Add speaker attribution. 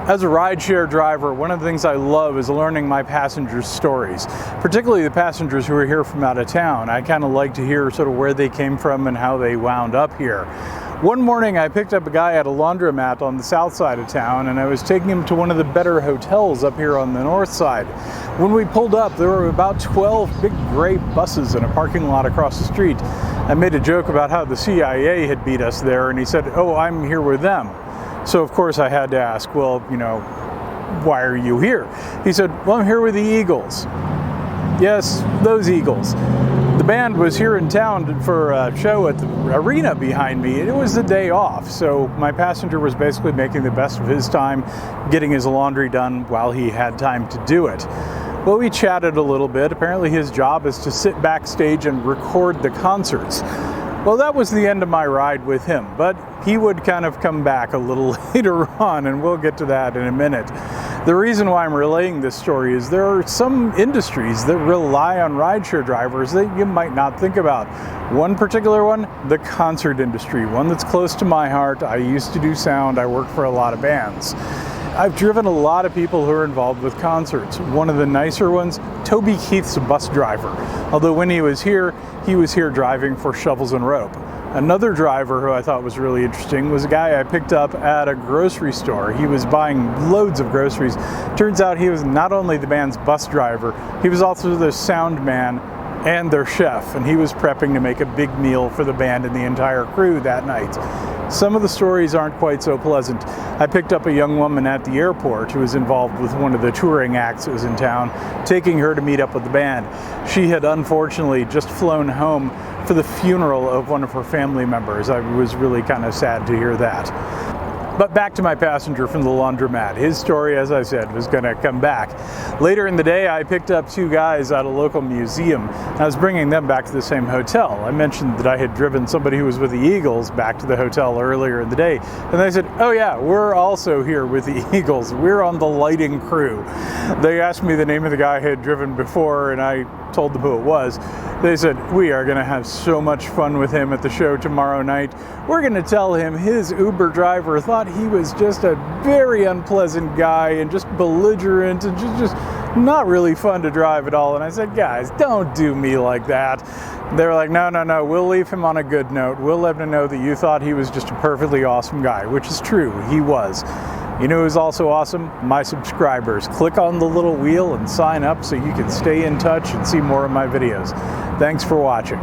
Speaker 1: As a rideshare driver, one of the things I love is learning my passengers' stories, particularly the passengers who are here from out of town. I kind of like to hear sort of where they came from and how they wound up here. One morning I picked up a guy at a laundromat on the south side of town, and I was taking him to one of the better hotels up here on the north side. When we pulled up, there were about 12 big gray buses in a parking lot across the street. I made a joke about how the CIA had beat us there, and he said, "Oh, I'm here with them." So of course I had to ask, well, why are you here? He said, well, I'm here with the Eagles. Yes, those Eagles. The band was here in town for a show at the arena behind me, and it was the day off. So my passenger was basically making the best of his time, getting his laundry done while he had time to do it. Well, we chatted a little bit. Apparently his job is to sit backstage and record the concerts. Well, that was the end of my ride with him, but he would kind of come back a little later on, and we'll get to that in a minute. The reason why I'm relaying this story is there are some industries that rely on rideshare drivers that you might not think about. One particular one, the concert industry, one that's close to my heart. I used to do sound. I worked for a lot of bands. I've driven a lot of people who are involved with concerts. One of the nicer ones, Toby Keith's a bus driver. Although when he was here driving for Shovels and Rope. Another driver who I thought was really interesting was a guy I picked up at a grocery store. He was buying loads of groceries. Turns out he was not only the band's bus driver, he was also the sound man and their chef, and he was prepping to make a big meal for the band and the entire crew that night. Some of the stories aren't quite so pleasant. I picked up a young woman at the airport who was involved with one of the touring acts that was in town, taking her to meet up with the band. She had unfortunately just flown home for the funeral of one of her family members. I was really kind of sad to hear that. But back to my passenger from the laundromat. His story, as I said, was going to come back. Later in the day, I picked up two guys at a local museum. I was bringing them back to the same hotel. I mentioned that I had driven somebody who was with the Eagles back to the hotel earlier in the day. And they said, oh yeah, we're also here with the Eagles. We're on the lighting crew. They asked me the name of the guy I had driven before, and I told them who it was. They said, we are going to have so much fun with him at the show tomorrow night. We're going to tell him his Uber driver thought he was just a very unpleasant guy and just belligerent and just not really fun to drive at all. And I said, guys, don't do me like that. They were like, no, we'll leave him on a good note. We'll let him know that you thought he was just a perfectly awesome guy, which is true, he was. You know who's also awesome? My subscribers. Click on the little wheel and sign up so you can stay in touch and see more of my videos. Thanks for watching.